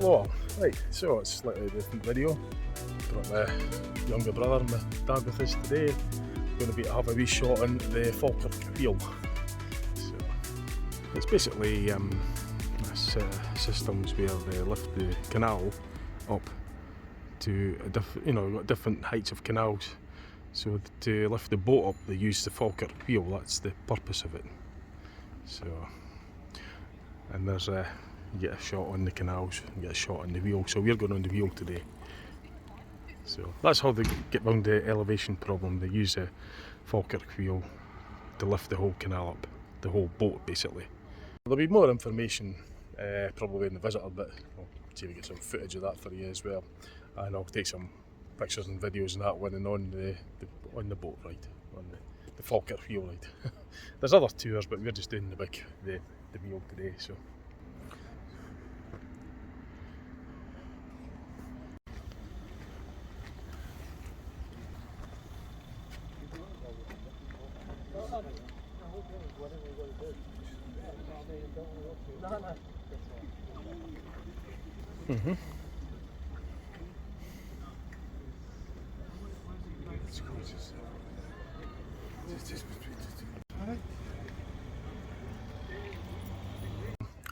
Hello, right, so it's a slightly different video. Got my younger brother and my dad with us today. Going to have a wee shot on the Falkirk Wheel. So it's basically systems where they lift the canal up to got different heights of canals. So to lift the boat up, they use the Falkirk Wheel. That's the purpose of it. So, and there's you get a shot on the canals, you get a shot on the wheel. So we're going on the wheel today. So that's how they get around the elevation problem. They use a Falkirk Wheel to lift the whole canal up, the whole boat basically. There'll be more information probably in the visitor bit. I'll see if we get some footage of that for you as well, and I'll take some pictures and videos and that when and on the boat ride, on the Falkirk Wheel ride. There's other tours, but we're just doing the wheel today. So.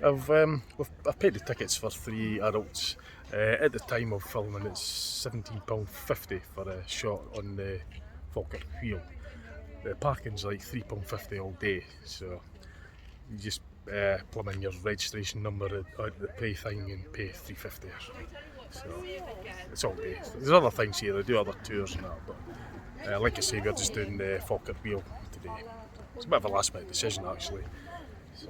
I've paid the tickets for 3 adults. At the time of filming, it's £17.50 for a shot on the Falkirk Wheel. The parking's like £3.50 all day, so you just plumb in your registration number at the pay thing and pay £3.50 or something. So it's all day. There's other things here, they do other tours and that, but like I say, we're just doing the Falkirk Wheel today. It's a bit of a last minute decision actually. So,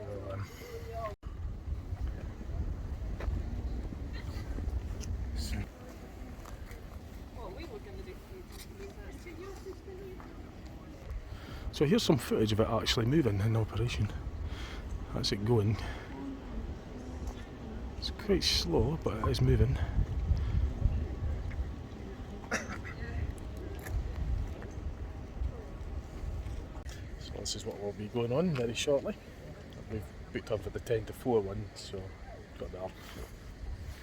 so here's some footage of it actually moving in operation. That's it going. It's quite slow, but it is moving. So this is what will be going on very shortly. We've booked on for the 10 to 4 one, so got that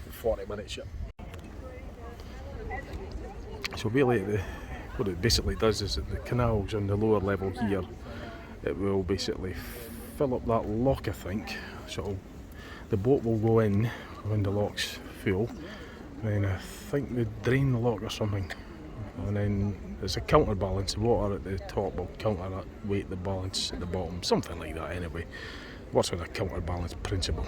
for 40 minutes yet. So really what it basically does is that the canals on the lower level here, it will basically fill up that lock, I think. So the boat will go in when the lock's full, and then I think they drain the lock or something, and then there's a counterbalance. The water at the top will counter that weight, the balance at the bottom, something like that anyway. Works on a counterbalance principle.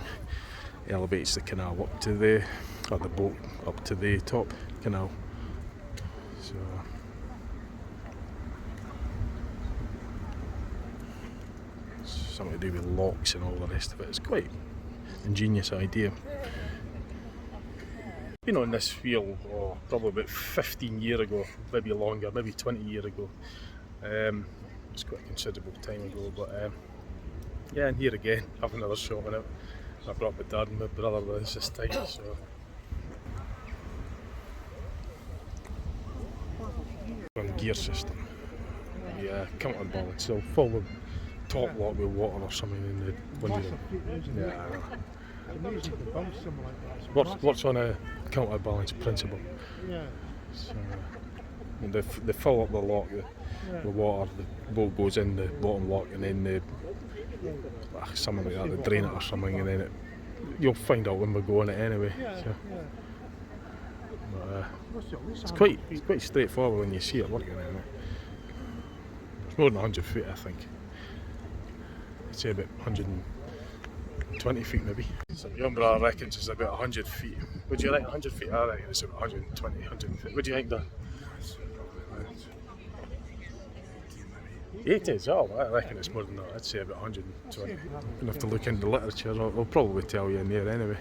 Elevates the canal up to the boat up to the top canal. So something to do with locks and all the rest of it. It's quite ingenious idea. Been on this wheel probably about 15 years ago, maybe longer, maybe 20 years ago. It's quite a considerable time ago, but yeah, and here again, have another shot on it. I brought my dad and my brother with us this time, so. On gear system, yeah, counterbalance. They'll fill the top lock with water or something in the window. Yeah. Works on a counterbalance principle. Yeah. So, and they fill up the lock with water. The boat goes in the bottom lock, and then something like that. They drain it or something, and then you'll find out when we go on it anyway. So. It's quite straightforward when you see it working anyway. It's more than 100 feet, I think. I'd say about 120 feet maybe. So my young brother reckons it's about 100 feet. Would you like 100 feet? I reckon it's about 120, 150. What do you think, Dan? 80? Oh, I reckon it's more than that. I'd say about 120. I'm going to have to look into the literature. I'll probably tell you in there anyway.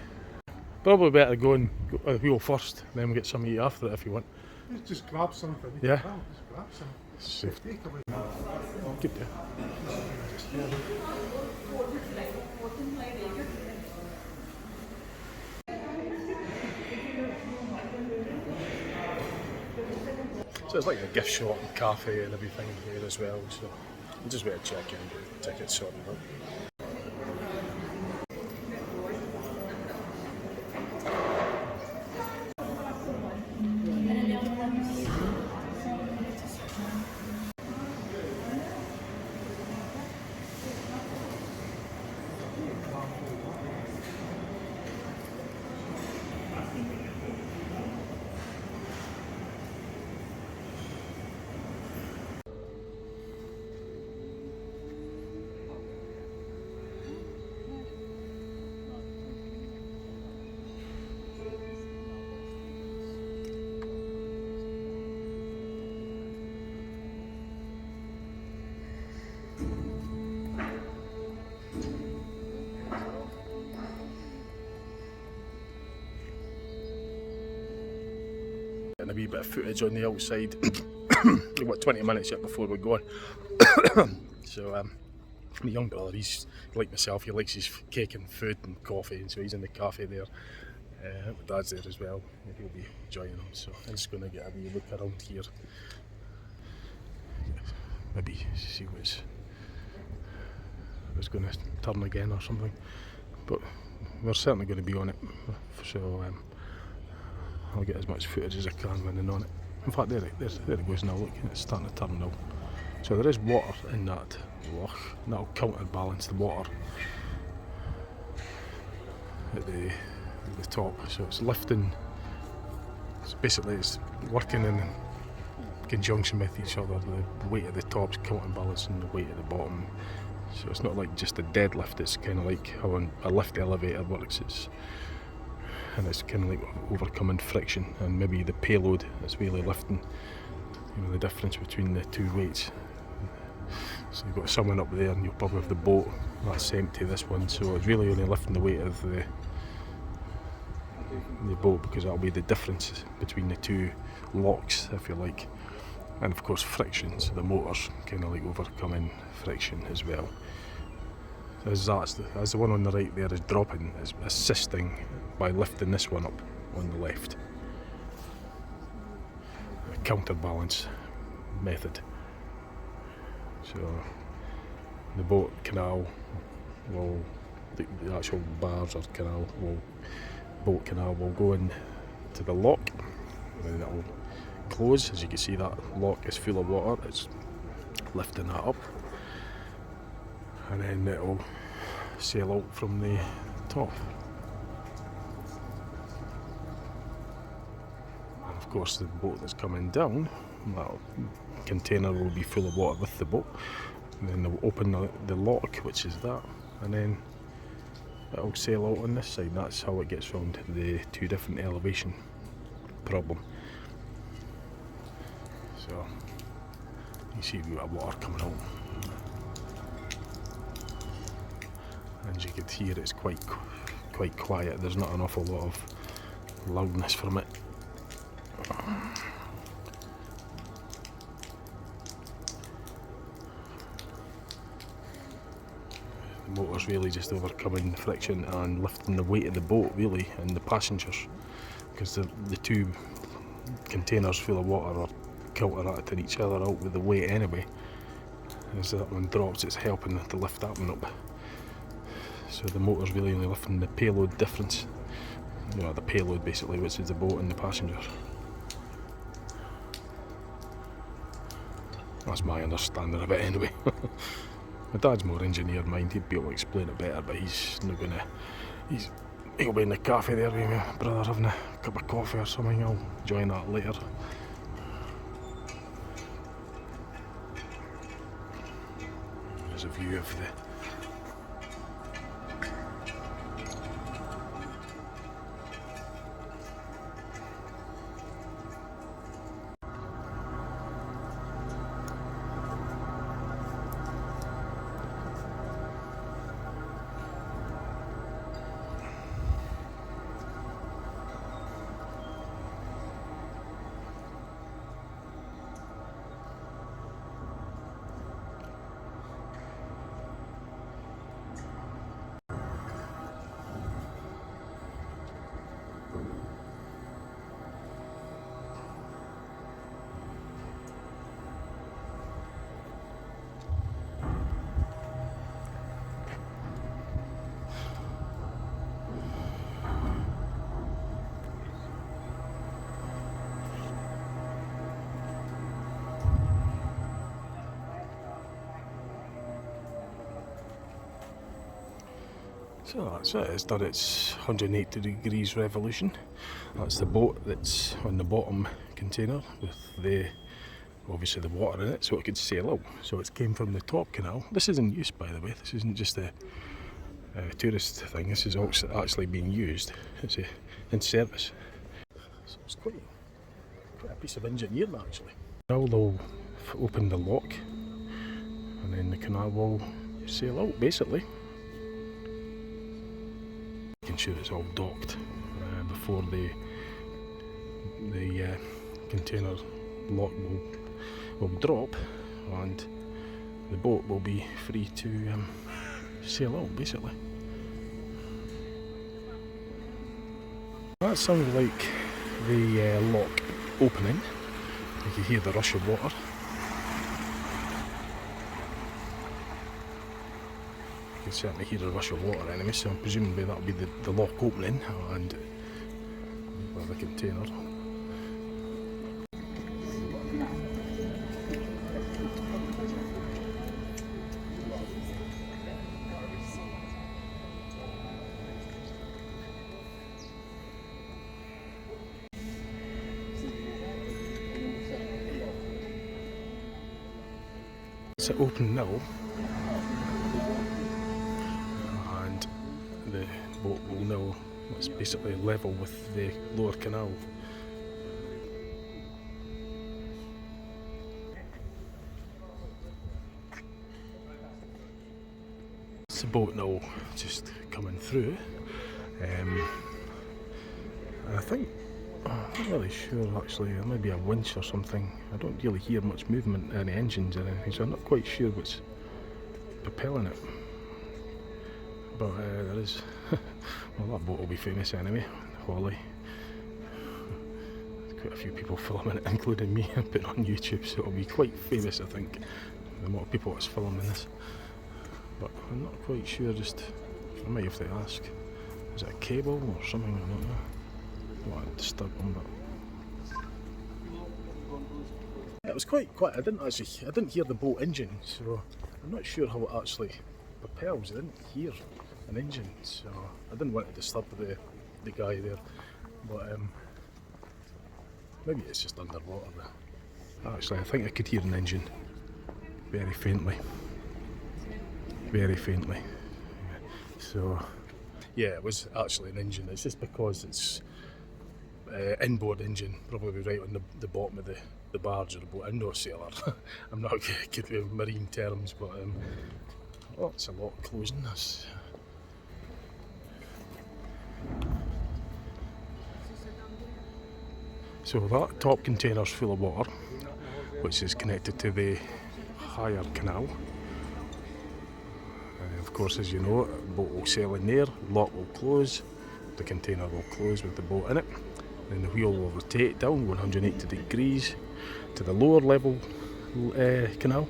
Probably better go on the wheel first, then we get some eat after it if you want. Just grab something. Yeah. Just grab something. Good there. So it's like a gift shop and cafe and everything here as well, so we'll just wait to check in and get the tickets sorted out. getting a wee bit of footage on the outside. We've got 20 minutes yet before we go on. So my young brother, he's like myself, he likes his cake and food and coffee, and so he's in the cafe there. My dad's there as well, and he'll be joining him, so I'm just going to get a wee look around here. Maybe see what's going to turn again or something, but we're certainly going to be on it, so I'll get as much footage as I can when I'm on it. In fact, there it goes now, look, it's starting to turn now. So there is water in that loch, and that'll counterbalance the water at the top, so it's lifting, so basically it's working in conjunction with each other. The weight at the top's counterbalancing the weight at the bottom, so it's not like just a deadlift, it's kind of like how a lift elevator works, and it's kind of like overcoming friction, and maybe the payload is really lifting, you know, the difference between the two weights. So you've got someone up there, and you'll probably have the boat that's empty, this one, so it's really only lifting the weight of the boat, because that'll be the difference between the two locks, if you like, and of course friction, so the motor's kind of like overcoming friction as well. As the one on the right there is dropping, is assisting by lifting this one up on the left. A counterbalance method. So the boat canal will, the actual bars or canal will, boat canal will go in to the lock, and then it will close. As you can see, that lock is full of water, it's lifting that up, and then it will sail out from the top. And of course the boat that's coming down, that container will be full of water with the boat, and then they'll open the lock, which is that, and then it'll sail out on this side. That's how it gets around the two different elevation problem. So you see we've got water coming out, and as you can hear, it's quite quiet. There's not an awful lot of loudness from it. The motor's really just overcoming the friction and lifting the weight of the boat, really, and the passengers, because the two containers full of water are counteracting each other out with the weight anyway. As that one drops, it's helping to lift that one up. So the motor's really only lifting the payload difference, you know, the payload basically, which is the boat and the passengers. That's my understanding of it anyway. My dad's more engineer mind, he'd be able to explain it better, but he's not gonna, he'll be in the cafe there with my brother having a cup of coffee or something. I'll join that later. There's a view of the So that's it, it's done its 180 degrees revolution. That's the boat that's on the bottom container with obviously the water in it, so it could sail out. So it came from the top canal. This is in use, by the way, this isn't just a tourist thing, this is actually being used. It's in service. So it's quite a piece of engineering actually. Now they'll open the lock, and then the canal will sail out basically. Making sure it's all docked before the container lock will drop, and the boat will be free to sail out, basically. That sounds like the lock opening. You can hear the rush of water. You can certainly hear the rush of water anyway, so I'm presumably that'll be the lock opening and the container. It's open now, and the boat will now, it's basically level with the lower canal. It's the boat now just coming through, and I think, I'm not really sure actually, there may be a winch or something. I don't really hear much movement in the engines or anything, so I'm not quite sure what's propelling it. But there is, well, that boat will be famous anyway, Holly. There's quite a few people filming it, including me, and put it on YouTube, so it'll be quite famous, I think, the amount of people that's filming this. But I'm not quite sure, just, I might have to ask, is it a cable or something, I don't know. I don't want to disturb them, but it was quite quiet. I didn't hear the boat engine, so I'm not sure how it actually propels. I didn't hear an engine, so I didn't want to disturb the guy there. But maybe it's just underwater there. Actually, I think I could hear an engine very faintly. Very faintly. So yeah, it was actually an engine. It's just because it's inboard engine, probably right on the bottom of the barge or the boat. I'm no sailor. I'm not good with marine terms, but oh, it's a lot closing this. So that top container's full of water, which is connected to the higher canal. Of course, as you know, the boat will sail in there, the lock will close, the container will close with the boat in it. Then the wheel will rotate down 180 degrees to the lower level canal.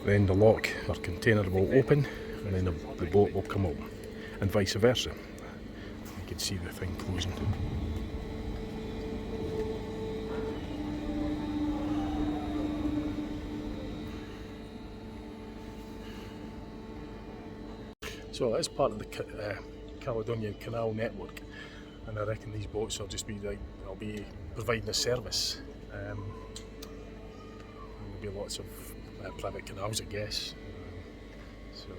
Then the lock or container will open, and then the boat will come up, and vice versa. You can see the thing closing. So it's part of the Caledonian Canal network, and I reckon these boats will just be like, they'll be providing a service. There'll be lots of private canals, I guess. So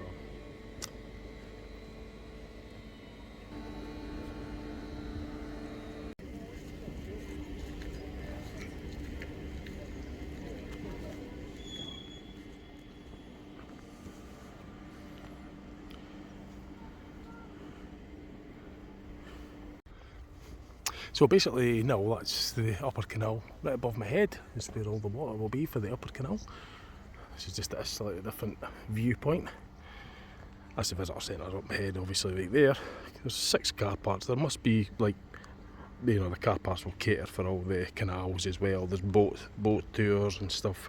So basically, no, that's the upper canal. Right above my head is where all the water will be for the upper canal. This is just a slightly different viewpoint. That's the visitor centre up my head, obviously, right there. There's 6 car parks. There must be, like, you know, the car parks will cater for all the canals as well. There's boat tours and stuff.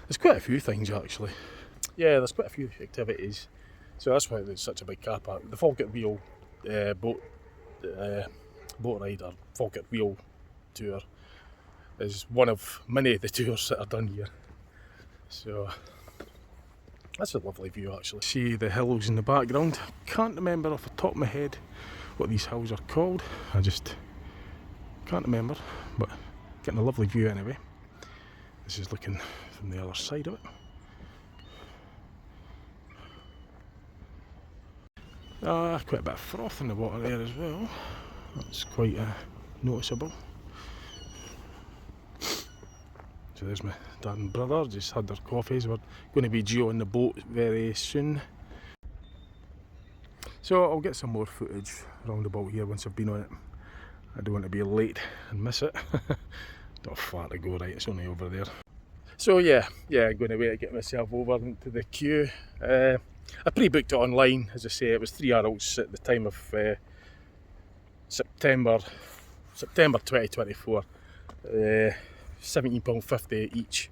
There's quite a few things, actually. Yeah, there's quite a few activities. So that's why there's such a big car park. The Falkirk Wheel boat ride or Falkirk Wheel tour is one of many of the tours that are done here. So that's a lovely view, actually. See the hills in the background. Can't remember off the top of my head what these hills are called. I just can't remember, but getting a lovely view anyway. This is looking from the other side of it. Quite a bit of froth in the water there as well. That's quite noticeable. So there's my dad and brother, just had their coffees. We're going to be due on the boat very soon. So I'll get some more footage round about here once I've been on it. I don't want to be late and miss it. Got far to go, right? It's only over there. So yeah, I'm going to wait to get myself over into the queue. I pre-booked it online, as I say. It was 3 adults at the time of September 2024. £17.50 each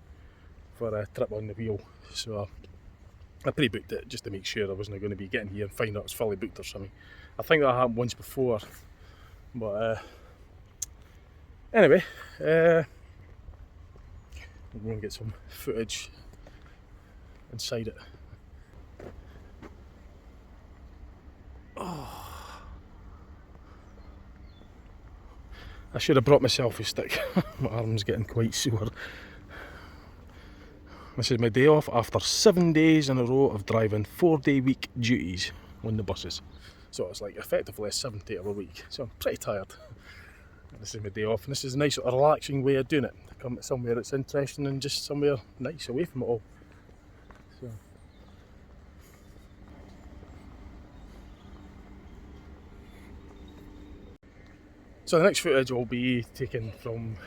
for a trip on the wheel. So I pre-booked it just to make sure I wasn't going to be getting here and find out it was fully booked or something. I think that happened once before, but anyway, we're going to get some footage inside it. Oh. I should have brought my selfie stick. My arm's getting quite sore. This is my day off after 7 days in a row of driving 4-day week duties on the buses. So it's like effectively a 70 hour week. So I'm pretty tired. This is my day off, and this is a nice sort of relaxing way of doing it. To come to somewhere that's interesting and just somewhere nice away from it all. So the next footage will be taken from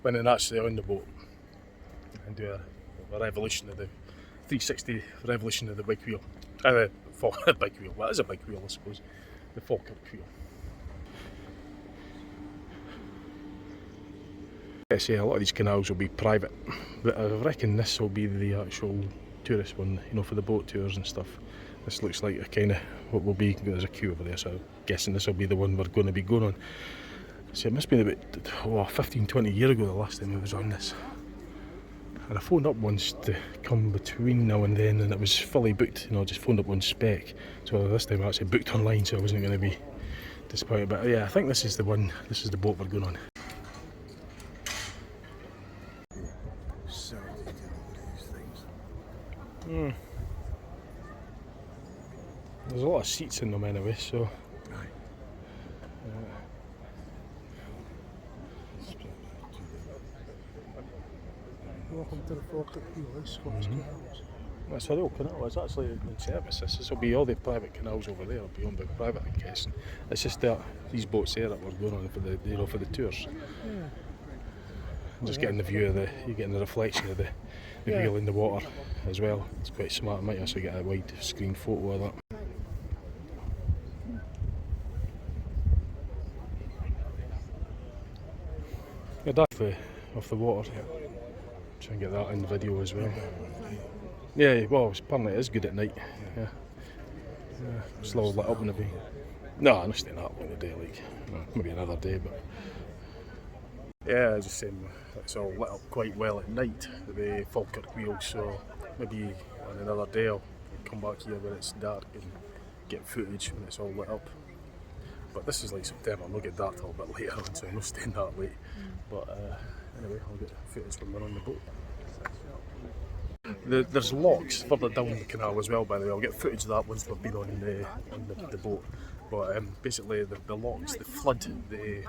when I'm actually on the boat and do a revolution of the 360 revolution of the big wheel. The big wheel, well, it is a big wheel, I suppose. The Falkirk Wheel. I say a lot of these canals will be private, but I reckon this will be the actual tourist one, you know, for the boat tours and stuff. This looks like a kind of what will be. There's a queue over there, so I'm guessing this will be the one we're going to be going on. So it must be about 15-20 years ago the last time I was on this. And I phoned up once to come between now and then, and it was fully booked. You know, I just phoned up on spec. So this time I actually booked online, so I wasn't going to be disappointed. But yeah, I think this is the one. This is the boat we're going on. So these things. There's a lot of seats in them anyway, so. Welcome to the Falkirk Wheel, Scottish canals. That's a real canal. It's actually in service. This will be all the private canals over there. Will be owned by private, I'm guessing. It's just that these boats here that we're going on for the for the tours. Yeah. Just getting the view of you're getting the reflection of the wheel in the water as well. It's quite smart. I might also get a wide screen photo of that. Yeah, that's off the water. Try and get that in the video as well. Yeah, well, apparently it is good at night. Yeah. It's all lit up and everything. No, I'm not staying up in the day, like maybe another day, but yeah, as I said, it's all lit up quite well at night, the Falkirk Wheel. So maybe on another day I'll come back here when it's dark and get footage when it's all lit up. But this is like September. I'm not getting dark till a bit later on, so I'm not staying that late. But anyway, I'll get footage when we're on the boat. There's locks further down the canal as well, by the way. I'll get footage of that once we've been on the boat. But basically the locks, they flood the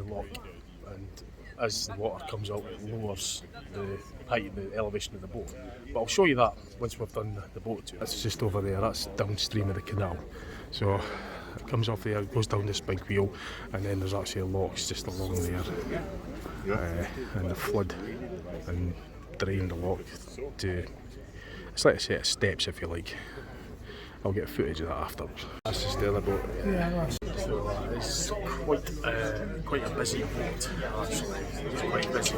lock, and as the water comes out it lowers the height, the elevation of the boat. But I'll show you that once we've done the boat tour. That's just over there, that's downstream of the canal. So it comes off there, it goes down this big wheel, and then there's actually locks just along there. And the flood and drain the lock to, it's like a set of steps if you like. I'll get footage of that afterwards. That's just the other boat. Yeah, so it's quite a busy boat actually. It's quite busy.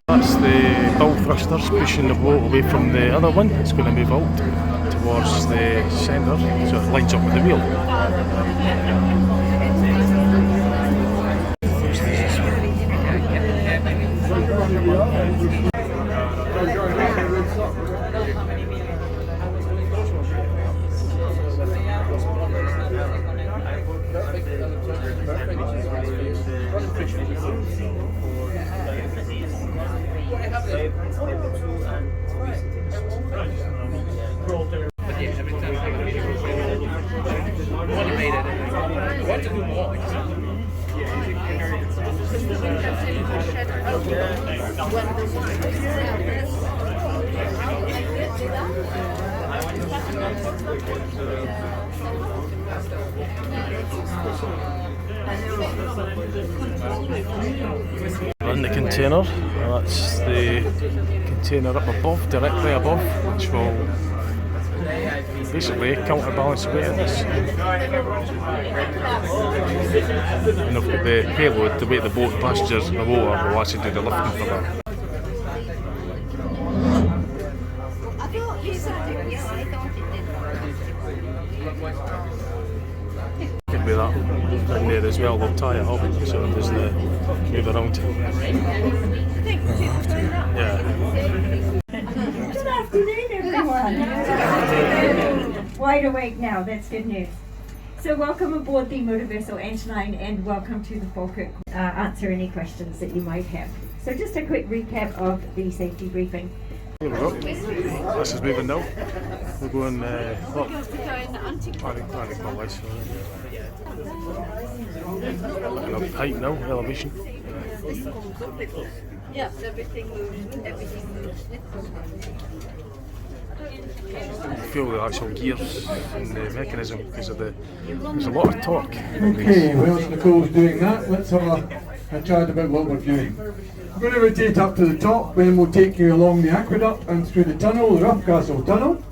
That's the bow thrusters pushing the boat away from the other one. It's going to move out towards the centre, so it lines up with the wheel. In the container, that's the container up above, directly above, which will basically counterbalance the weight of this. And if the payload, the weight of the boat, passengers and the water will actually do the lifting for that. Could be that in there as well, they'll tie it up so it doesn't move around. Yeah. Good afternoon, everyone. Wide awake now, that's good news. So welcome aboard the motor vessel Angeline and welcome to the Falkirk. Answer any questions that you might have. So just a quick recap of the safety briefing. Here we go. This is moving now. We're going up. And up height now, elevation. Yeah, everything moves. Feel the actual gears and the mechanism because of there's a lot of torque. Okay, whilst Nicole's doing that, let's have a chat about what we're doing. We're going to rotate up to the top, then we'll take you along the aqueduct and through the tunnel, the Roughcastle tunnel.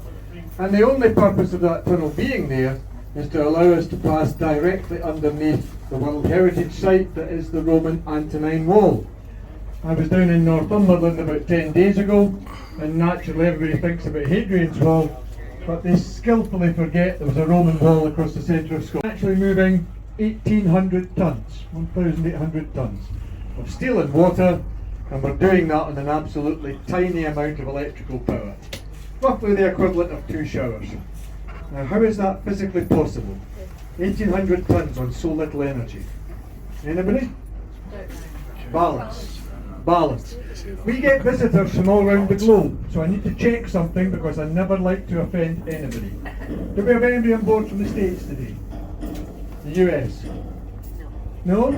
And the only purpose of that tunnel being there is to allow us to pass directly underneath the World Heritage Site that is the Roman Antonine Wall. I was down in Northumberland about 10 days ago, and naturally everybody thinks about Hadrian's Wall, but they skillfully forget there was a Roman wall across the centre of Scotland. Actually moving 1,800 tonnes, 1,800 tonnes of steel and water, and we're doing that on an absolutely tiny amount of electrical power. Roughly the equivalent of 2 showers. Now how is that physically possible? 1,800 tonnes on so little energy. Anybody? Balance. Balance. We get visitors from all around the globe, so I need to check something because I never like to offend anybody. Do we have anybody on board from the States today? The US? No?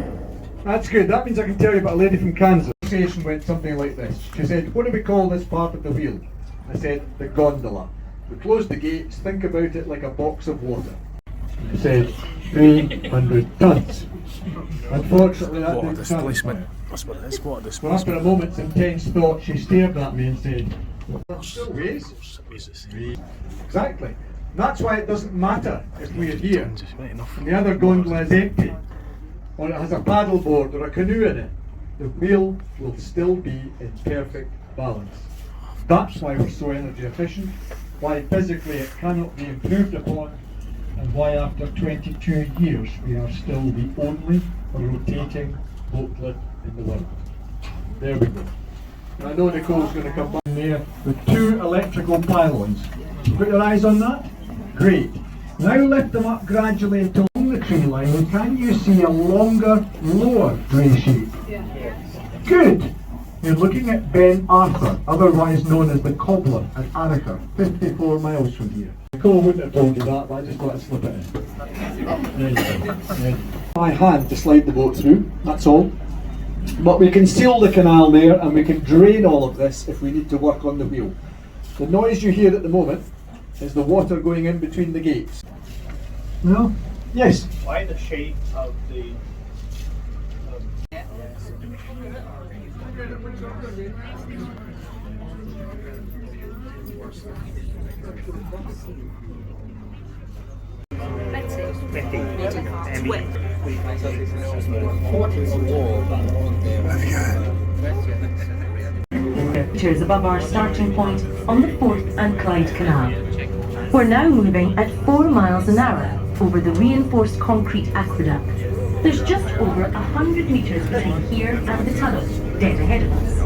That's good. That means I can tell you about a lady from Kansas. The conversation went something like this. She said, what do we call this part of the wheel? I said, the gondola. We close the gates, think about it like a box of water. She said, 300 tonnes. Unfortunately, that didn't Displacement. That's what it is. What a After displacement. a moment's intense thought, she stared at me and said, well, still weighs. Exactly. That's why it doesn't matter if we're here and the other gondola is empty, or it has a paddle board or a canoe in it. The wheel will still be in perfect balance. That's why we're so energy efficient, why physically it cannot be improved upon, and why after 22 years we are still the only rotating boatlet in the world. There we go. I know Nicole's going to come back there with 2 electrical pylons. Put your eyes on that? Great. Now lift them up gradually until along the tree line, and can you see a longer, lower grey shape? Good. You're looking at Ben Arthur, otherwise known as the Cobbler at Arica, 54 miles from here. Nicole wouldn't have told you that, but I just thought I'd slip it in. There you go. There. My hand to slide the boat through, that's all. But we can seal the canal there and we can drain all of this if we need to work on the wheel. The noise you hear at the moment is the water going in between the gates. No? Yes? Why the shape of the Meters above our starting point on the Forth and Clyde Canal. We're now moving at 4 miles an hour over the reinforced concrete aqueduct. There's just over 100 meters between here and the tunnel, dead ahead of us.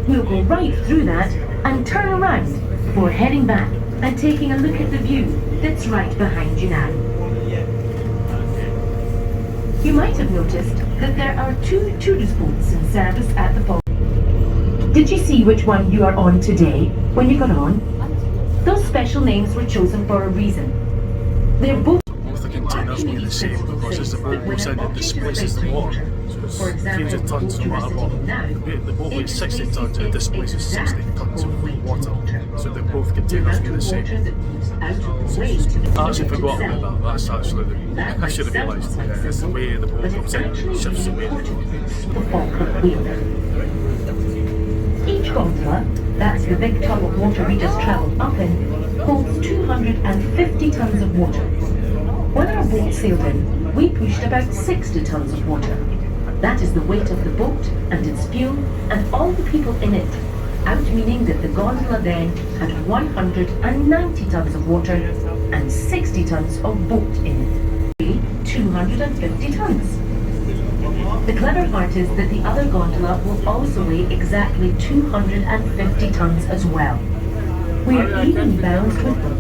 We'll go right through that and turn around before heading back and taking a look at the view that's right behind you now. You might have noticed that there are 2 tourist boats in service at the Falkirk. Did you see which one you are on today when you got on? Those special names were chosen for a reason. They're both The containers will be the same because as the boat goes in, it displaces the water. So it's 300 tonnes no matter what. The boat weighs 60 tonnes and it displaces 60 tonnes of water. So they both can containers be the same. Water that moves out of the way to the I actually forgot itself. about that. That's actually I should have realised. It's the way the boat But comes it's in, actually shifts the the weight. importance of the Falkirk Wheel. Each gondola, that's the big tub of water we just travelled up in, holds 250 tonnes of water. When our boat sailed in, we pushed about 60 tonnes of water. That is the weight of the boat and its fuel and all the people in it, out meaning that the gondola then had 190 tonnes of water and 60 tonnes of boat in it. 250 tonnes. The clever part is that the other gondola will also weigh exactly 250 tonnes as well. We are even balanced with them,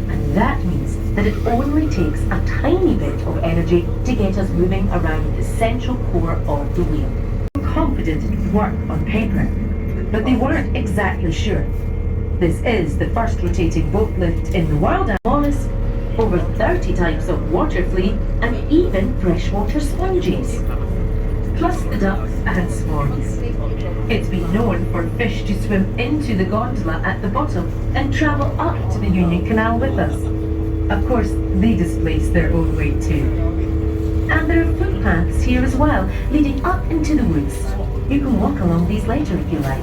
and that means that it only takes a tiny bit of energy to get us moving around the central core of the wheel. Confident it would work on paper, but they weren't exactly sure. This is the first rotating boat lift in the world, and Wallace, over 30 types of water flea, and even freshwater sponges. Plus the ducks and swans. It's been known for fish to swim into the gondola at the bottom and travel up to the Union Canal with us. Of course, they displace their own weight too. And there are footpaths here as well, leading up into the woods. You can walk along these later if you like.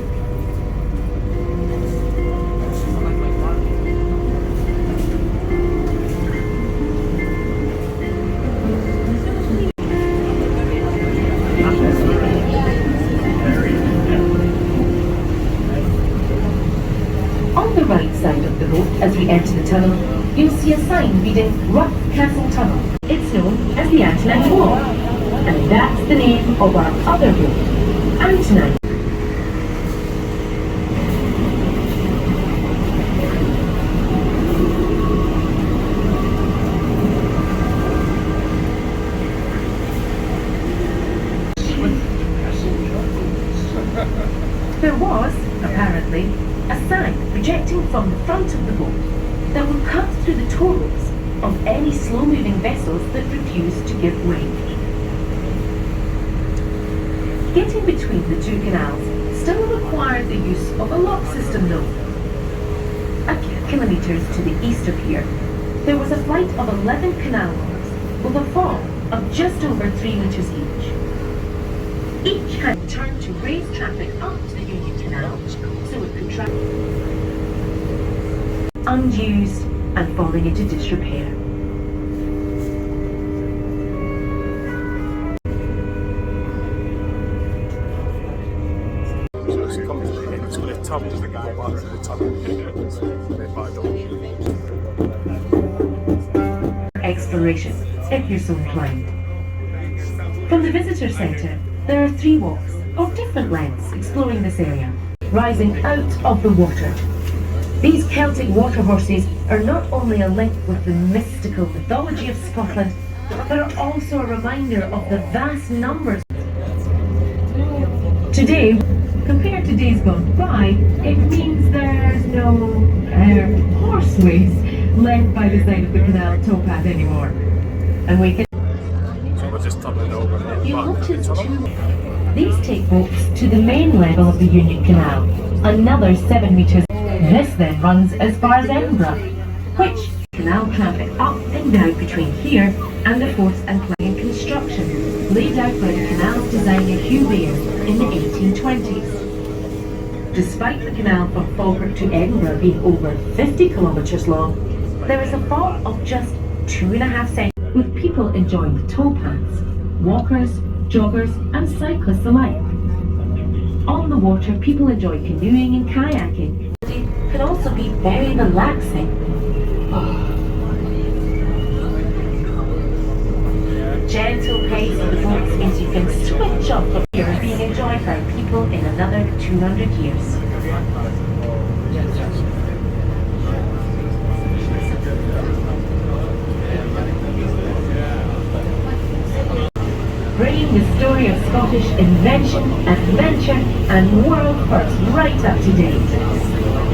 On the right side of the boat, as we enter the tunnel, you'll see a sign reading Rough Castle Tunnel. It's known as the Antonine Wall, and that's the name of our other boat, Antonine. There was, apparently, a sign projecting from the front of the boat that would cut through the tow ropes of any slow-moving vessels that refused to give way. Getting between the two canals still required the use of a lock system though. A few kilometres to the east of here, there was a flight of 11 canal locks with a fall of just over 3 metres each. Each had turned to raise traffic up to the Union Canal so it could travel. Unused and falling into disrepair. So it's going to turn as they go back to the tunnel. Exploration, if you're so inclined. From the visitor centre, there are 3 walks of different lengths exploring this area, rising out of the water. These Celtic water horses are not only a link with the mystical mythology of Scotland, but are also a reminder of the vast numbers. Today, compared to days gone by, it means there's no horseways led by the side of the canal towpath anymore. And we can So we're just turning over and You back to notice the tunnel. these take boats to the main level of the Union Canal, another 7 metres. This then runs as far as Edinburgh, which canal traffic up and down between here and the Forth and Clyde construction, laid out by the canal's designer Hugh Bear in the 1820s. Despite the canal from Falkirk to Edinburgh being over 50 kilometres long, there is a fall of just 2.5 seconds, with people enjoying the towpaths, walkers, joggers and cyclists alike. On the water, people enjoy canoeing and kayaking. It can also be very relaxing. Gentle pace of the boats means you can switch off from here being enjoyed by people in another 200 years. Bringing the story of Scottish invention, adventure and world first right up to date.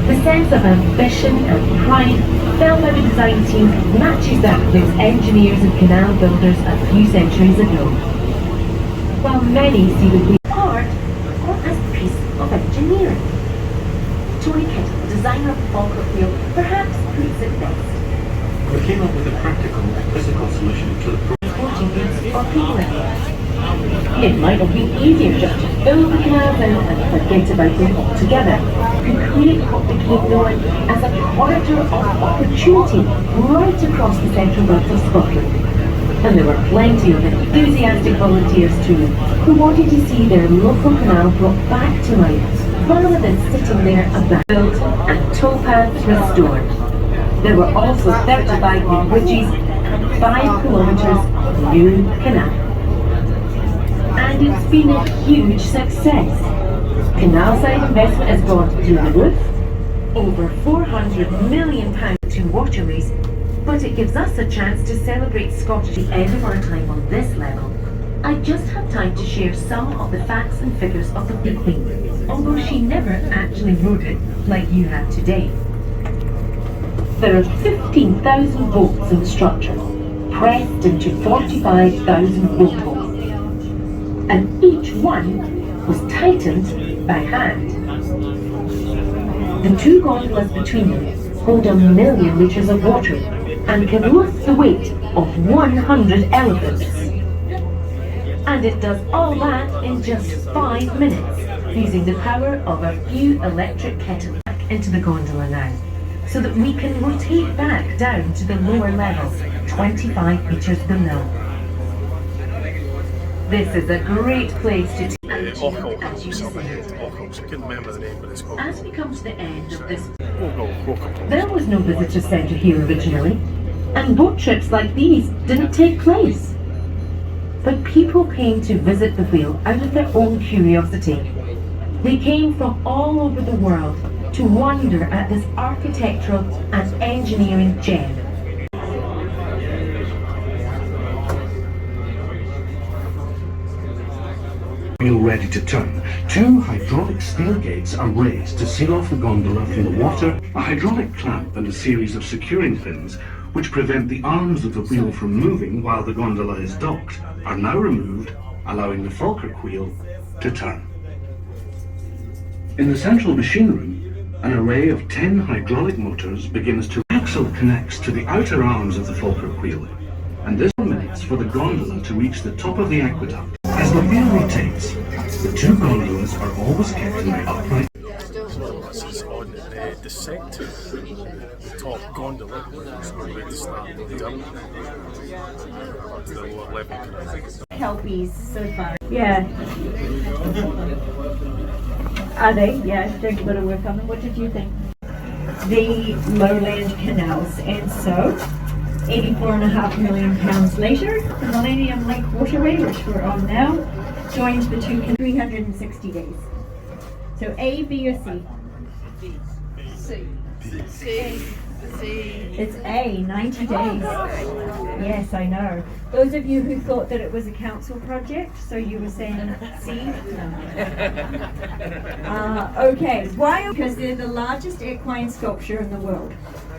The sense of ambition and pride felt by the design team matches that of those engineers and canal builders a few centuries ago. While many see the wheel art or as a piece of engineering. Tony Kittle, the designer of the Falkirk Wheel, perhaps puts it best. We came up with a practical physical solution to the problem. Sporting goods or people in it. It might have been easier just to fill the canals in and forget about them altogether, to create what became known as a corridor of opportunity right across the central belt of Scotland. And there were plenty of enthusiastic volunteers too, who wanted to see their local canal brought back to life, rather than sitting there abandoned and towpaths restored. There were also 35 new bridges and 5 kilometres of new canal. And it's been a huge success. Canal side investment has gone through the roof, over £400 million to waterways, but it gives us a chance to celebrate Scottish the end of our time on this level. I just have time to share some of the facts and figures of the Queen, although she never actually wrote it like you have today. There are 15,000 bolts in the structure, pressed into 45,000 bolt holes, and each one was tightened by hand. The 2 gondolas between them hold 1 million litres of water and can lift the weight of 100 elephants. And it does all that in just 5 minutes, using the power of a few electric kettles. Back into the gondola now, so that we can rotate back down to the lower level, 25 metres below. This is a great place to take. I couldn't remember the name, but it's called. As we come to the end of this, Walker. there was no visitor centre here originally, and boat trips like these didn't take place. But people came to visit the wheel out of their own curiosity. They came from all over the world to wonder at this architectural and engineering gem. Wheel ready to turn. 2 hydraulic steel gates are raised to seal off the gondola from the water. A hydraulic clamp and a series of securing pins, which prevent the arms of the wheel from moving while the gondola is docked, are now removed, allowing the Falkirk Wheel to turn. In the central machine room, an array of 10 hydraulic motors begins to... axle connects to the outer arms of the Falkirk Wheel, and this minutes for the gondola to reach the top of the aqueduct. As the wheel rotates, the 2 gondolas are always kept in the upright. This is on the descent, the top gondola, so we're going to start going down to the lower level. Kelpies so far. Yeah. Are they? Yeah, doing a bit of work on them. What did you think? The lowland canals, and so £84.5 million later, the Millennium Link Waterway, which we're on now, joined the 2 in 360 days. So A, B, or C? It's A, 90 days. Yes, I know. Those of you who thought that it was a council project, so you were saying C? No. Okay, why? Because they're the largest equine sculpture in the world.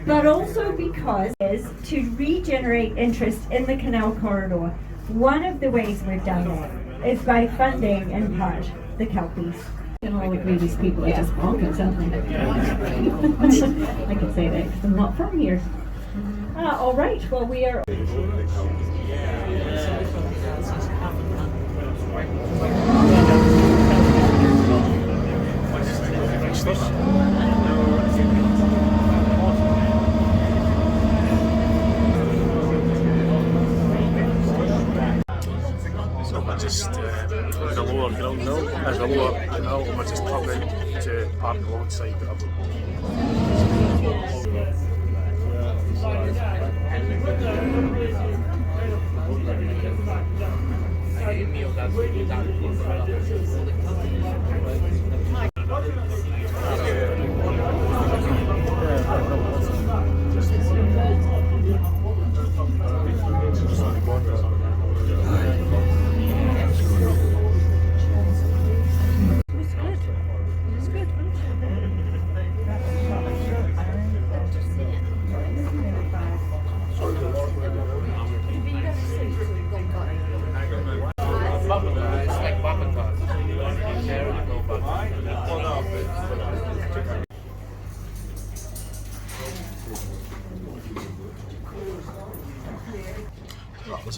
But also because it is to regenerate interest in the canal corridor. One of the ways we've done that is by funding, in part, the Kelpies. And all agree these people are just bonkers, aren't they? I can say that because I'm not from here. All right, well we are... So we're just the lower ground now, as the lower canal, and we're just coming to park alongside the other.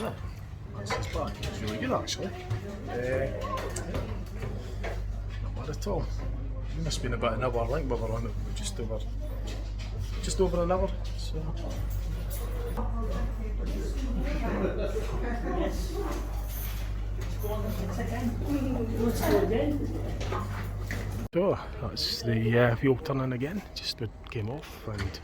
is it? That's his back. It's really good actually. Not bad at all. It must have been about an hour. I think we were on it just over an hour. So. So that's the wheel turning again. Just came off and.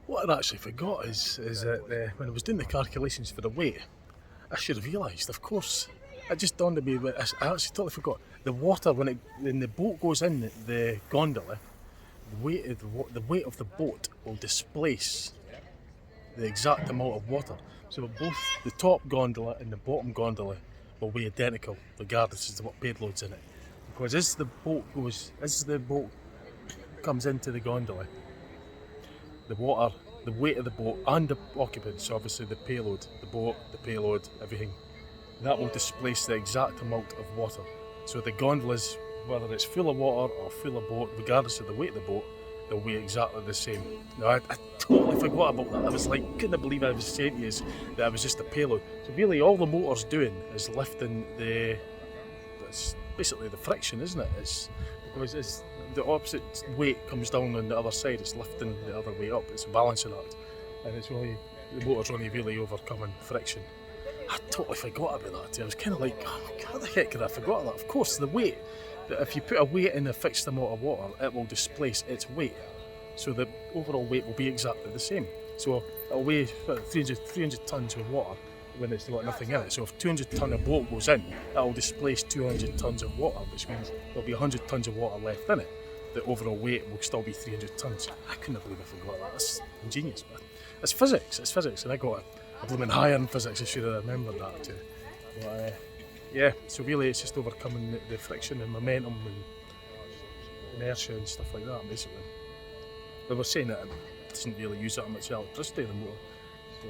What I actually forgot is that when I was doing the calculations for the weight, I should have realised, of course, it just dawned on me, but I actually totally forgot, the water, when the boat goes in the gondola, the weight of the boat will displace the exact amount of water. So both the top gondola and the bottom gondola will weigh identical, regardless as to what payload's in it. Because as the boat comes into the gondola, the water, the weight of the boat and the occupants, obviously the payload, the boat, the payload, everything, that will displace the exact amount of water. So the gondolas, whether it's full of water or full of boat, regardless of the weight of the boat, they'll weigh exactly the same. Now I totally forgot about that. I was like, couldn't believe I was saying to you that it was just a payload. So really all the motor's doing is lifting it's basically the friction, isn't it? Because it's the opposite weight comes down on the other side, it's lifting the other way up, it's a balancing act. And the motor's only really overcoming friction. I totally forgot about that. I was kind of like, oh, how the heck could I forgot that? Of course, the weight, if you put a weight in a fixed amount of water, it will displace its weight. So the overall weight will be exactly the same. So it'll weigh 300 tonnes of water when it's got nothing in it. So if 200 tonne of boat goes in, that'll displace 200 tonnes of water, which means there'll be 100 tonnes of water left in it. The overall weight will still be 300 tonnes. I couldn't believe I forgot that. That's ingenious, man. It's physics, and I got a blooming higher in physics. I should have remembered that too. But yeah, so really it's just overcoming the friction and momentum and inertia and stuff like that, basically. They were saying that it doesn't really use that much electricity, the motor. So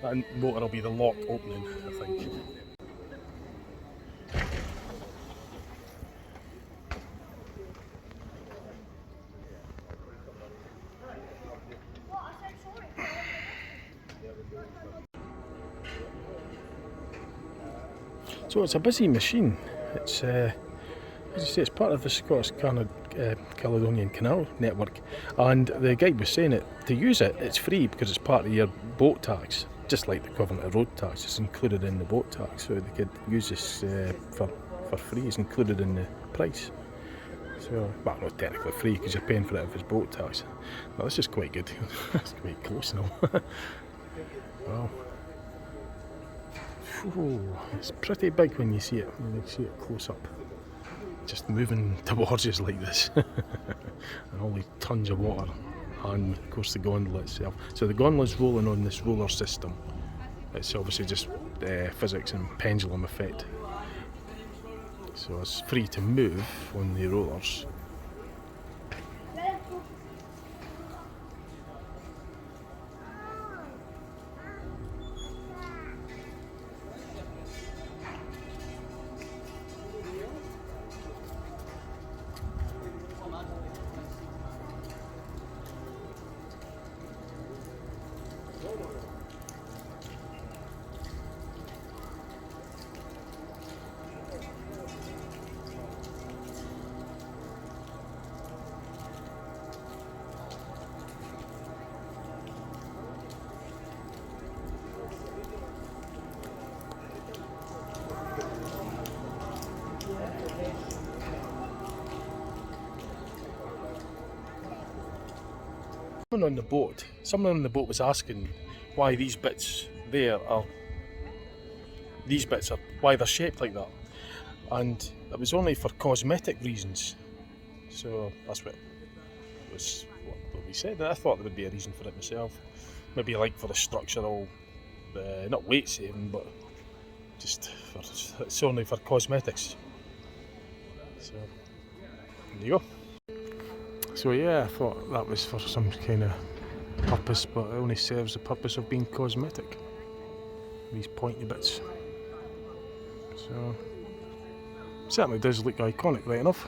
that motor will be the lock opening, I think. So it's a busy machine. It's, as I say, it's part of the Scottish Caledonian Canal network, and the guide was saying to use it, it's free because it's part of your boat tax, just like the Covenant of Road tax. It's included in the boat tax, so they could use this for free. It's included in the price. So, well, not technically free because you're paying for it if it's boat tax. No, this is quite good. It's quite close now. Wow. Ooh, it's pretty big when you see it close up. Just moving towards us like this. And all these tons of water. And of course the gondola itself. So the gondola's rolling on this roller system. It's obviously just physics and pendulum effect. so it's free to move on the rollers. Someone on the boat was asking why these bits why they're shaped like that, and it was only for cosmetic reasons. So that's what we said. I thought there would be a reason for it myself, maybe like for the structural, not weight saving, but just it's only for cosmetics. So there you go. So yeah, I thought that was for some kind of purpose, but it only serves the purpose of being cosmetic. These pointy bits. So certainly does look iconic, right enough.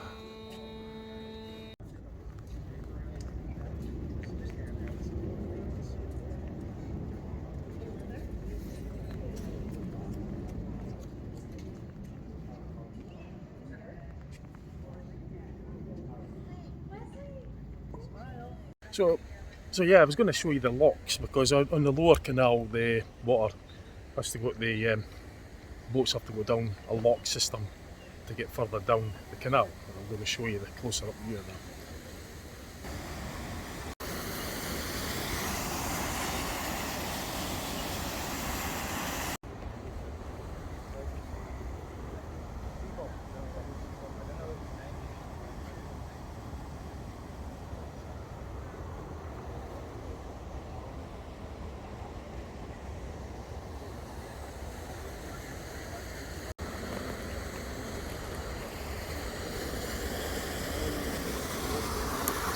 So yeah, I was going to show you the locks, because on the lower canal the water has to go, the boats have to go down a lock system to get further down the canal, and I'm going to show you the closer up view of that.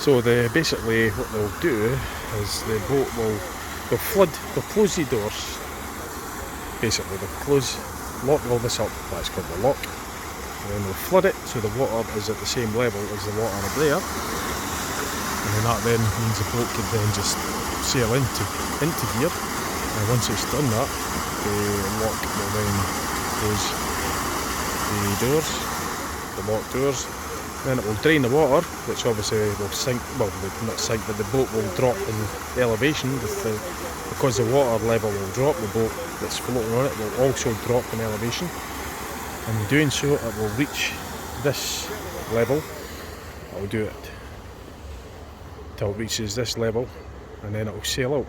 So basically what they'll do is the boat they'll close the doors. Basically they'll lock all this up, that's called the lock, and then they'll flood it so the water is at the same level as the water up there, and then that then means the boat can then just sail into here, and once it's done that, the lock will then close the doors, the locked doors. Then it will drain the water, which obviously will sink, well not sink, but the boat will drop in elevation because the water level will drop, the boat that's floating on it will also drop in elevation, and in doing so it will reach this level. It will do it till it reaches this level, and then it will sail out,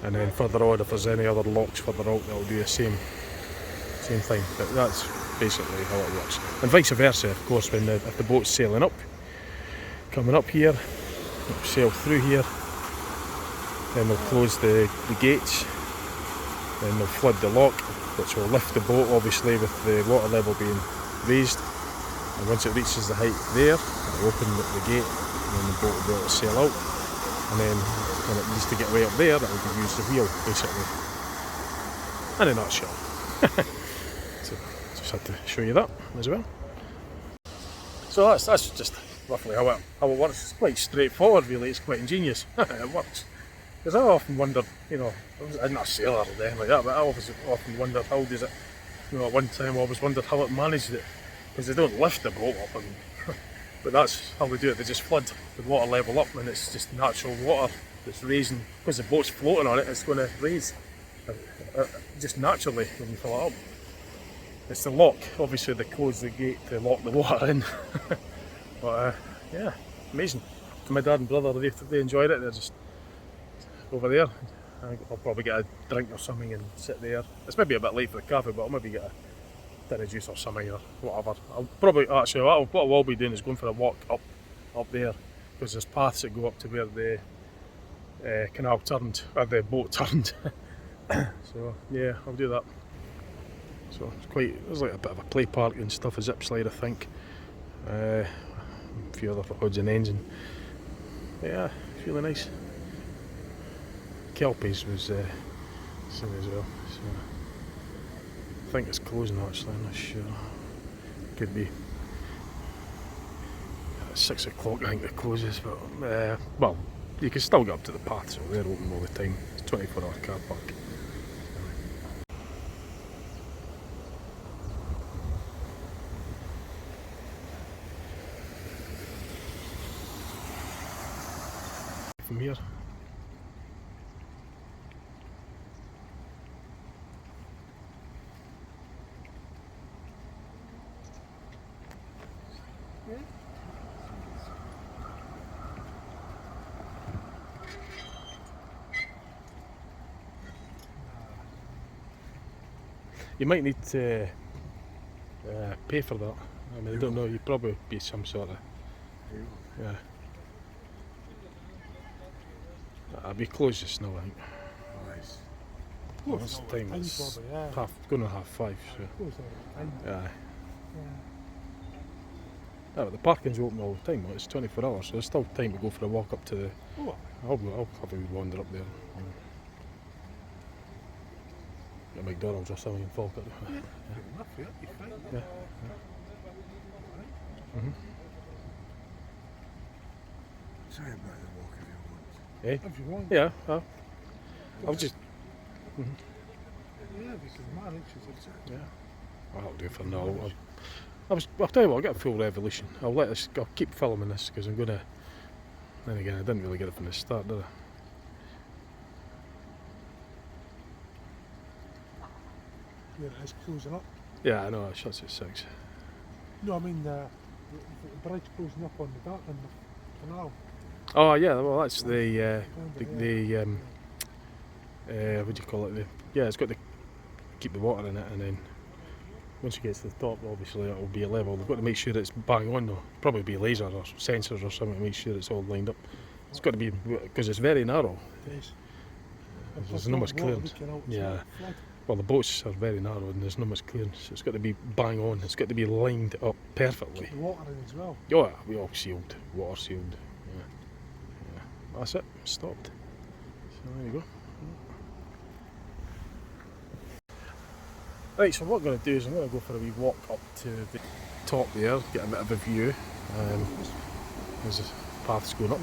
and then further on, if there's any other locks further out, that will do the same thing. But that's basically how it works, and vice versa, of course. If the boat's sailing up, coming up here, it'll sail through here, then they'll close the gates, then they'll flood the lock, which will lift the boat obviously with the water level being raised, and once it reaches the height there, it'll open the gate, and then the boat will be able to sail out, and then when it needs to get way up there, it'll be used the wheel, basically, in a nutshell. So just had to show you that as well. So that's just roughly how it works. It's quite straightforward, really. It's quite ingenious. It works. Because I often wondered, I'm not a sailor or anything like that, but I often wondered how does it, at one time I always wondered how it managed it, because they don't lift the boat up, but that's how they do it. They just flood the water level up, and it's just natural water that's raising, because the boat's floating on it, it's going to raise just naturally when you fill it up. It's the lock, obviously they close the gate to lock the water in. But yeah, amazing. My dad and brother, they enjoyed it. They're just over there. I think I'll probably get a drink or something and sit there. It's maybe a bit late for the cafe, but I'll maybe get a tin of juice or something or whatever. I'll probably, actually, what I will be doing is going for a walk up there, because there's paths that go up to where the canal turned, or the boat turned. So yeah, I'll do that. So it's quite, there's like a bit of a play park and stuff, a zip slide I think. A few other odds and ends, and yeah, it's really nice. Kelpies was seen as well, so I think it's closing actually, I'm not sure. Could be 6 o'clock I think it closes, but well, you can still get up to the path, so they're open all the time. It's a 24-hour car park. From here. You might need to pay for that. I mean, I don't know, you'd probably be some sort of, yeah. I'll be closed just now, I think. Nice. Well, this time it's going on 5:30, so yeah. Yeah, but the parking's open all the time, it's 24 hours, so there's still time to go for a walk up to the... I'll have a wee wander up there. Get a McDonald's or something in Falkirk. Yeah. Sorry about the walk if you want. Eh? If you want. Yeah, I'll just... Yeah, because my interested. Yeah, that'll do for now. I'll tell you what, I'll get a full revolution. I'll keep filming this because I'm gonna... Then again, I didn't really get it from the start, did I? Yeah, it's closing up. Yeah, I know, it shuts at 6. No, I mean the bridge closing up on the canal. Oh yeah, well that's the what do you call it? Yeah, it's got to keep the water in it, and then once it gets to the top, obviously it'll be a level. They've got to make sure it's bang on though. Probably be laser or sensors or something to make sure it's all lined up. It's got to be, because it's very narrow. Yes. There's no much clearance. Yeah. Well, the boats are very narrow and there's no much clearance. It's got to be bang on. It's got to be lined up perfectly. Keep the water in as well. Oh yeah, we all sealed, water sealed. Yeah. That's it. Stopped. So there you go. Right, so what I'm going to do is I'm going to go for a wee walk up to the top there, get a bit of a view. There's the paths going up.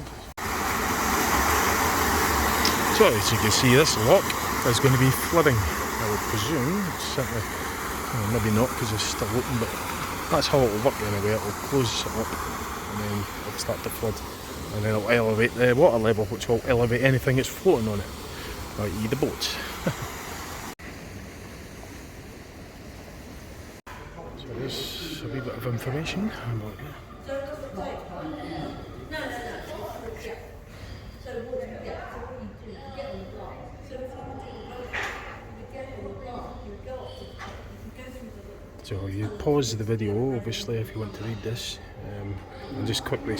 So as you can see, this lock is going to be flooding, I would presume. It's simply, well, maybe not because it's still open, but that's how it will work anyway. It will close it up and then it will start to flood, and then it will elevate the water level, which will elevate anything that's floating on it, i.e. the boats. So there's a wee bit of information about it. So you pause the video obviously if you want to read this. I'm just quickly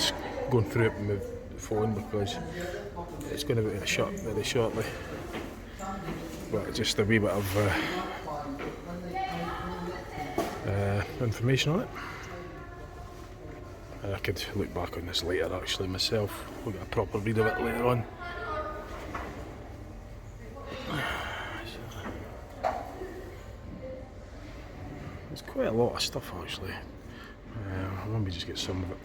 going through it with the phone because it's going to be shut very shortly. But just a wee bit of information on it. I could look back on this later actually myself. We'll get a proper read of it later on. There's quite a lot of stuff actually. Let me just get some of it.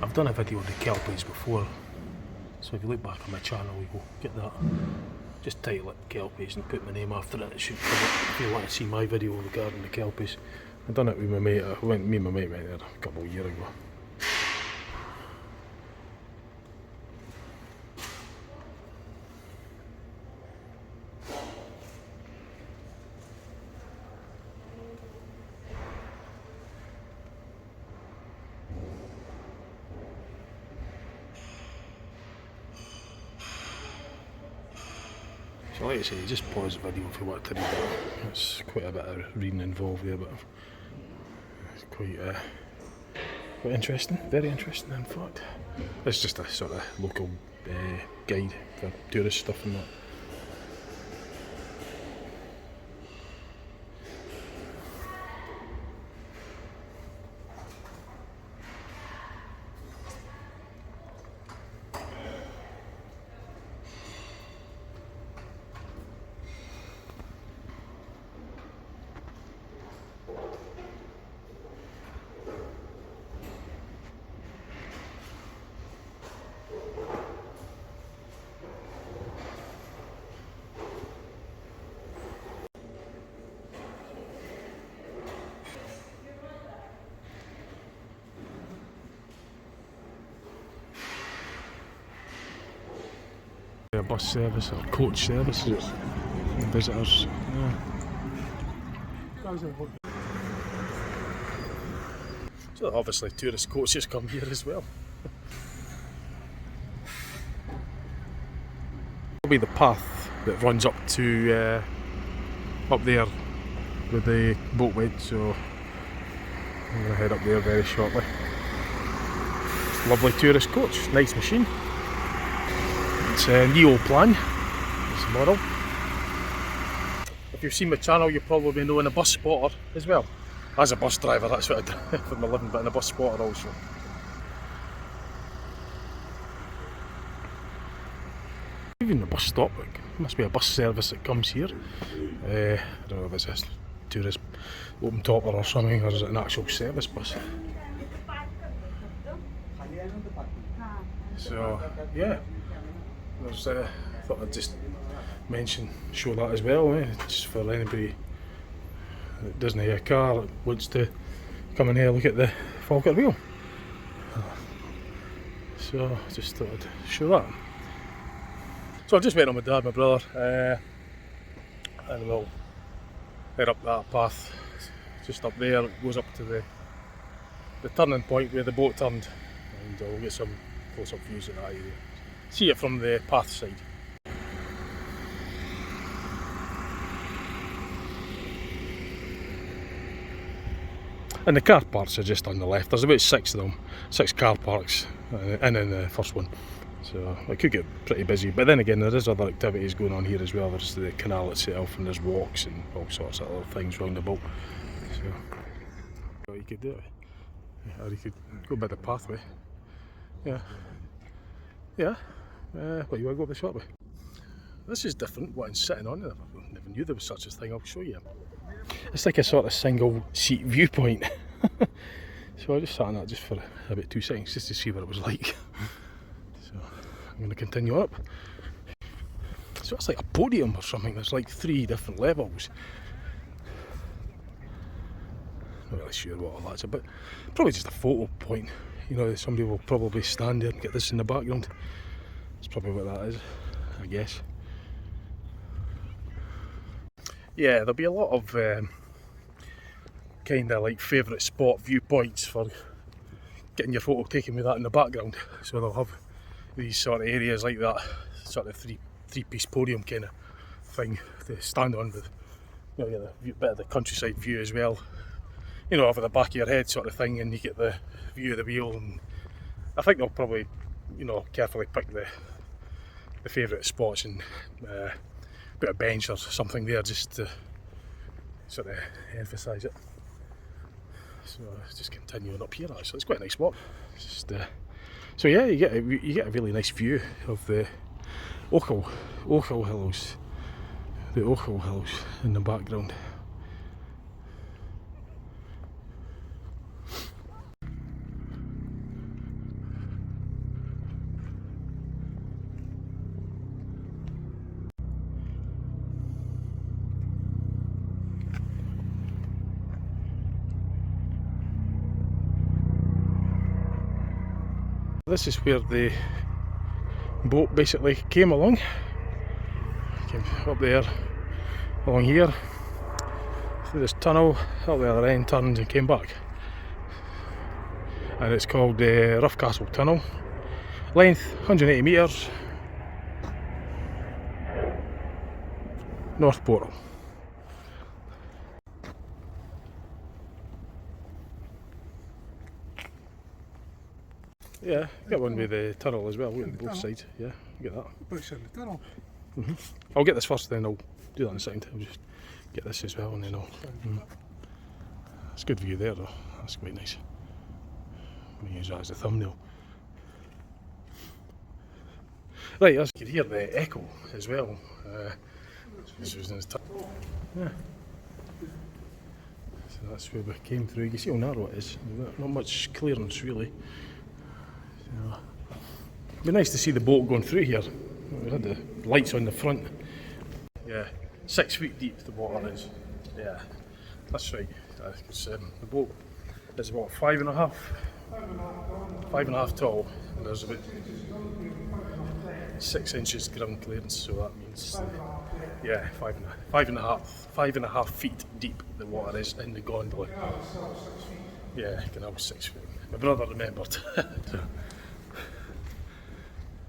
I've done a video on the Kelpies before, so if you look back on my channel you will get that. Just title it Kelpies and put my name after it, it should come up if you want to see my video regarding the Kelpies. I've done it with my mate, me and my mate went there a couple of years ago. Like I say, just pause the video if you want to read it. There's quite a bit of reading involved there, but it's quite interesting, very interesting in fact. It's just a sort of local guide for tourist stuff and that. A bus service or coach service, visitors. Yeah. So obviously tourist coaches come here as well. That'll be the path that runs up to up there with the boatway, so I'm going to head up there very shortly. Lovely tourist coach, nice machine. It's a Neo plan, it's a model. If you've seen my channel, you probably know I'm a bus spotter as well. As a bus driver, that's what I do for my living, but I'm a bus spotter also. Even the bus stop, it must be a bus service that comes here. I don't know if it's a tourist open topper or something, or is it an actual service bus? So, yeah. There's, thought I'd just show that as well, just for anybody that doesn't have a car that wants to come in here and look at the Falkirk Wheel. So just thought I'd show that. So I just went on with Dad, my brother, and we'll head up that path. Just up there, it goes up to the turning point where the boat turned, and we'll get some close-up views of that area. See it from the path side. And the car parks are just on the left. There's about 6 of them, 6 car parks, and in the first one. So it could get pretty busy. But then again, there is other activities going on here as well. There's the canal itself, and there's walks and all sorts of other things round the boat. So what you could do, or you could go by the pathway. Yeah. Yeah. What, you want to go up the short way? This is different, what I'm sitting on. I never knew there was such a thing, I'll show you. It's like a sort of single seat viewpoint. So I just sat on that just for about 2 seconds, just to see what it was like. So I'm going to continue up. So it's like a podium or something, there's like 3 different levels. Not really sure what all that's about. Probably just a photo point. You know, somebody will probably stand there and get this in the background. That's probably what that is, I guess. Yeah, there'll be a lot of kind of like favourite spot viewpoints for getting your photo taken with that in the background. So they'll have these sort of areas like that, sort of three-piece podium kind of thing to stand on with, you know, get a bit of the countryside view as well. You know, over the back of your head sort of thing, and you get the view of the wheel. And I think they'll probably, you know, carefully pick the favourite spots and put a bench or something there just to sort of emphasise it. So just continuing up here actually, it's quite a nice spot. Just, so yeah, you get a really nice view of the Ochil Hills, the Ochil Hills in the background. This is where the boat basically came along. Came up there, along here, through this tunnel, up the other end, turned and came back. And it's called the Rough Castle Tunnel. Length 180 metres. North Portal. Yeah, get one with the tunnel as well, with both sides. Yeah, get that. Push in the tunnel. I'll get this first, then I'll do that in a second. I'll just get this as well, and then I'll. It's a good view there, though. That's quite nice. We use that as a thumbnail. Right, as you can hear the echo as well. This was in his yeah. So that's where we came through. You can see how narrow it is. Not much clearance really. So, it'd be nice to see the boat going through here. We had the lights on the front. Yeah, 6 feet deep the water is. Yeah, that's right. The boat is about 5.5 tall, and there's about 6 inches ground clearance, so that means yeah, 5.5 feet deep the water is in the gondola. Yeah, canal 6 feet. My brother remembered. So,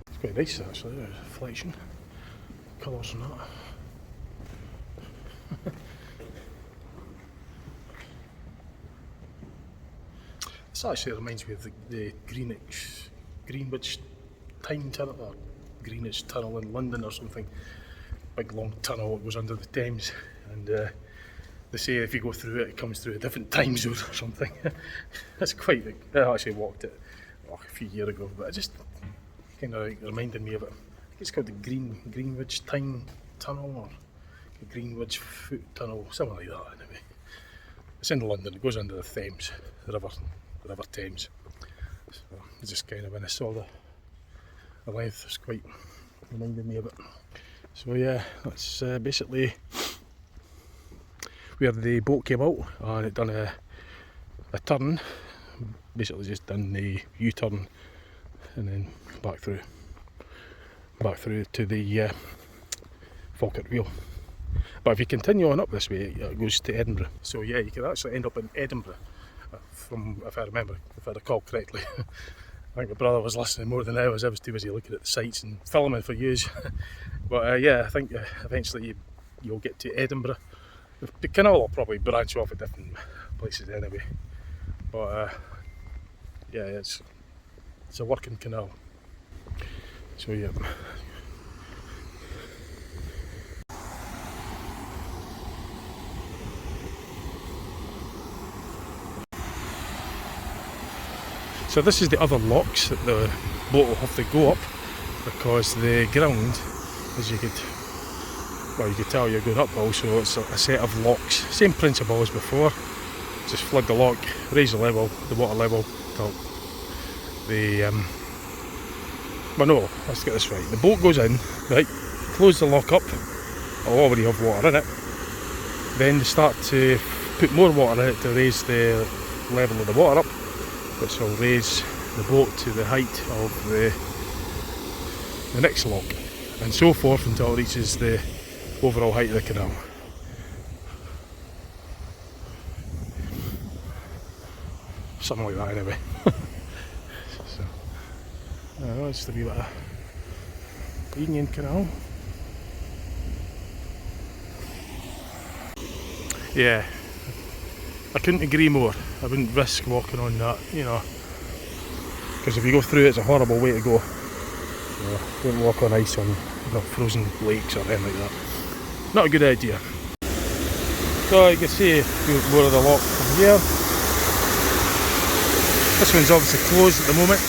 it's quite nice actually, the reflection, colours and that. This actually reminds me of the Greenwich Time Tunnel, or Greenwich Tunnel in London or something. Big long tunnel that goes under the Thames, and they say if you go through it, it comes through a different time zone or something. That's quite big. I actually walked it a few years ago, but it just kind of reminded me of it. I think it's called the Greenwich Time Tunnel, or the Greenwich Foot Tunnel, something like that anyway. It's in London, it goes under the Thames, the River Thames. So it's just kind of, when I saw the length, it's quite reminded me of it. So yeah, that's basically where the boat came out, and it done a turn, basically just done the U-turn and then back through to the Falkirk Wheel. But if you continue on up this way, it goes to Edinburgh. So yeah, you can actually end up in Edinburgh, if I recall correctly. I think my brother was listening more than I was too busy looking at the sights and filming for yous. But yeah, I think eventually you'll get to Edinburgh. The canal will probably branch off at different places anyway. But yeah, it's a working canal. So yeah. So this is the other locks that the boat will have to go up, because the ground, as you could tell you're going up also, it's a set of locks. Same principle as before, just flood the lock, raise the water level till but no, let's get this right. The boat goes in, right, close the lock up, it'll already have water in it, then they start to put more water in it to raise the level of the water up, which will raise the boat to the height of the next lock, and so forth until it reaches the overall height of the canal. Something like that anyway. So, it's a wee bit of Union Canal. Yeah, I couldn't agree more. I wouldn't risk walking on that, you know, because if you go through it, it's a horrible way to go. So, don't walk on ice on frozen lakes or anything like that. Not a good idea. So you can see more of the lock from here. This one's obviously closed at the moment.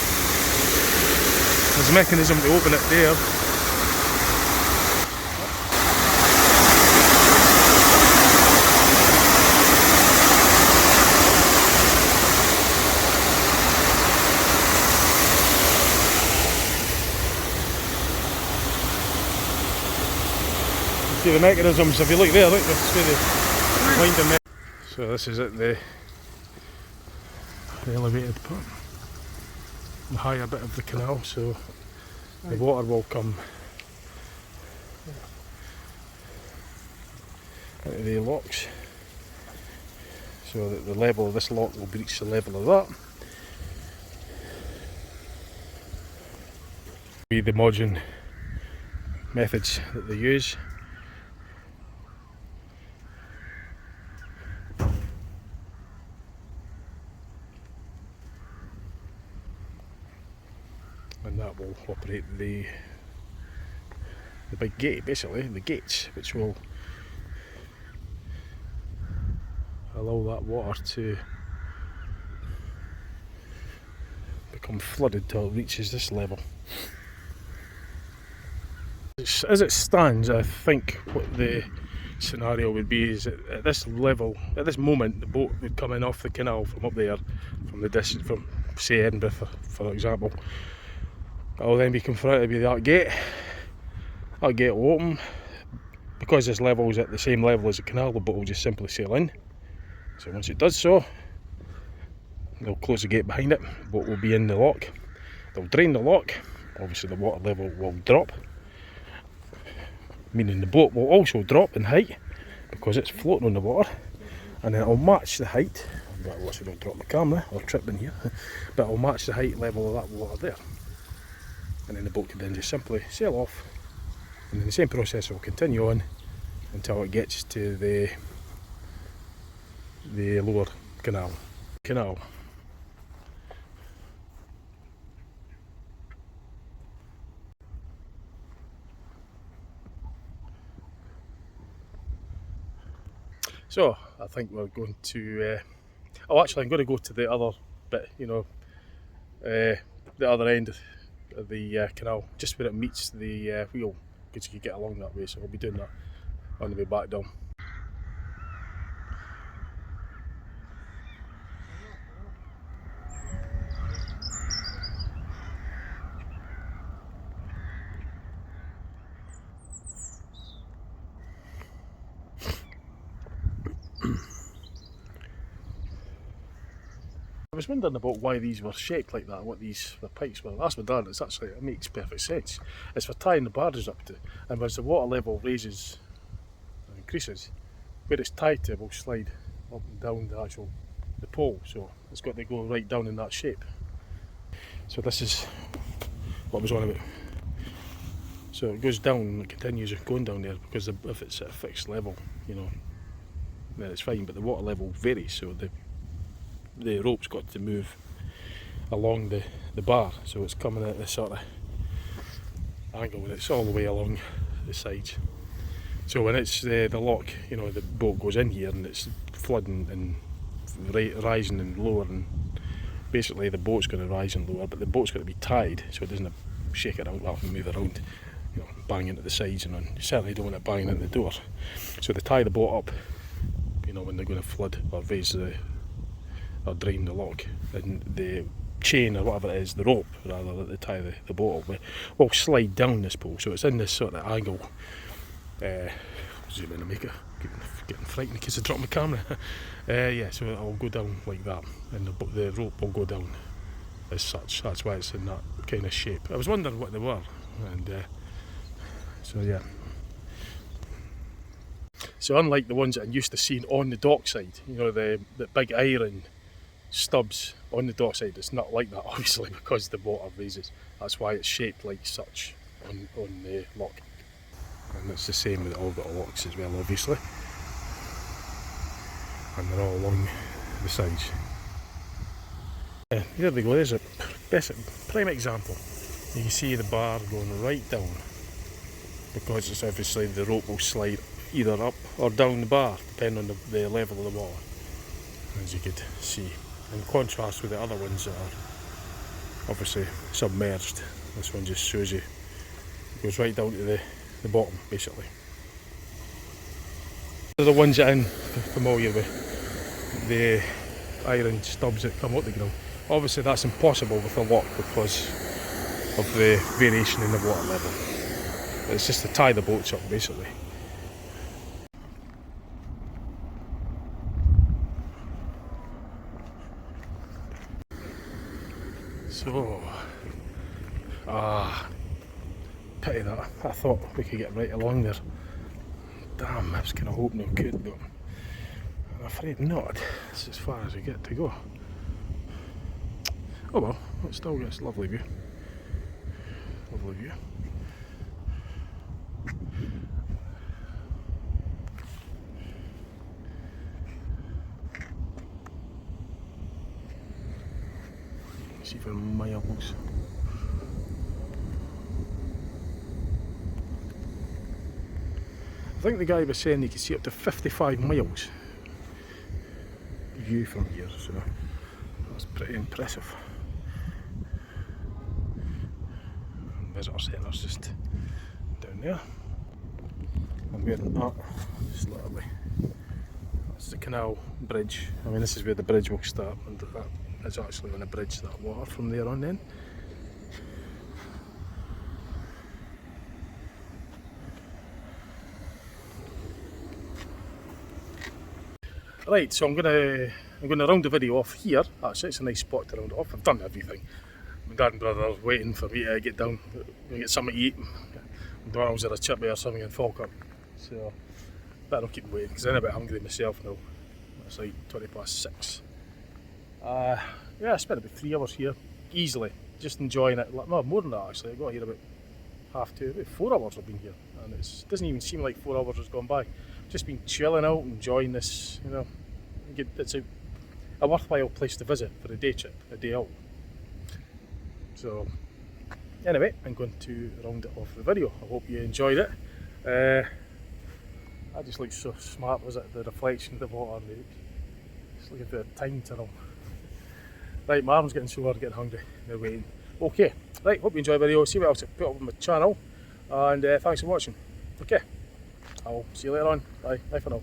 There's a mechanism to open it there. See the mechanisms, if you look there, look, that's where they wind them. So this is it, the elevated part, the higher bit of the canal, so the water will come into the locks, so that the level of this lock will reach the level of that. The modern methods that they use. and that will operate the big gate, basically, the gates, which will allow that water to become flooded till it reaches this level. As it stands, I think what the scenario would be is that at this level, at this moment, the boat would come in off the canal from up there, from the distance, from say Edinburgh for example. It'll then be confronted with that gate. That gate will open. Because this level is at the same level as the canal, the boat will just simply sail in. So once it does so, they'll close the gate behind it, the boat will be in the lock. They'll drain the lock, obviously the water level will drop, meaning the boat will also drop in height because it's floating on the water, and then it'll match the height, unless I don't drop my camera or trip in here, but it'll match the height level of that water there. And then the boat can then just simply sail off, and then the same process will continue on until it gets to the lower canal. So I think we're going to, actually I'm going to go to the other bit, you know, the other end of the canal, just where it meets the wheel, because you can get along that way, so we'll be doing that on the way back down. I was wondering about why these were shaped like that, what these the pipes were. That's what done. It makes perfect sense. It's for tying the barges up to, and as the water level raises and increases, where it's tied to will slide up and down the pole. So it's got to go right down in that shape. So this is what I was on about. So it goes down and it continues going down there, because if it's at a fixed level, you know, then it's fine. But the water level varies, so the rope's got to move along the bar, so it's coming at this sort of angle and it's all the way along the sides. So when it's the lock, you know, the boat goes in here and it's flooding and rising and lowering. Basically the boat's going to rise and lower, but the boat's got to be tied so it doesn't shake it around and move around, you know, bang into the sides, and on. You certainly don't want it banging into the door. So they tie the boat up, you know, when they're going to flood or raise or drain the lock, and the chain or whatever it is, the rope rather, that they tie the boat up with, will slide down this pole, so it's in this sort of angle. Zoom in and make it, getting frightened because I dropped my camera. Yeah, so it'll go down like that, and the rope will go down as such. That's why it's in that kind of shape. I was wondering what they were, and so yeah. So unlike the ones that I'm used to seeing on the dockside, you know, the big iron stubs on the dockside, it's not like that, obviously, because the water raises. That's why it's shaped like such on the lock. And it's the same with all the locks as well, obviously. And they're all along the sides. Yeah, there they go, there's a prime example. You can see the bar going right down, because it's obviously the rope will slide either up or down the bar, depending on the level of the water, as you could see. In contrast with the other ones that are obviously submerged, this one just shows you, it goes right down to the bottom, basically. They're the ones that I'm familiar with, the iron stubs that come out the ground. Obviously that's impossible with a lock because of the variation in the water level. It's just to tie the boats up, basically. So, pity that. I thought we could get right along there. Damn, I was kind of hoping we could, but I'm afraid not. It's as far as we get to go. Oh well, it still gets a lovely view. Lovely view. See for miles. think the guy was saying you could see up to 55 miles view from here, so that's pretty impressive. Visitor centre's just down there. And where that, just literally, that's the canal bridge. I mean, this is where the bridge will start, and that is actually on a bridge, that water from there on then. Right, so I'm gonna round the video off here. Actually, it's a nice spot to round it off. I've done everything. My dad and brother are waiting for me to get down. We're gonna get something to eat. McDonald's or a chippy or something in Falkirk. So better not keep waiting because I'm a bit hungry myself now. It's like 6:20. Yeah, I spent about 3 hours here, easily, just enjoying it. No, more than that actually. I got here about 2:30, about 4 hours I've been here, and it doesn't even seem like 4 hours has gone by. Just been chilling out, enjoying this, you know. It's a worthwhile place to visit for a day trip, a day out. So anyway, I'm going to round it off the video. I hope you enjoyed it. I just look so smart, was it? The reflection of the water. Just looking for the time tunnel. Right, my arm's getting sore, getting hungry. They're waiting. Okay, right, hope you enjoyed the video. See what else I put up on my channel. And thanks for watching. Okay, I'll see you later on. Bye for now.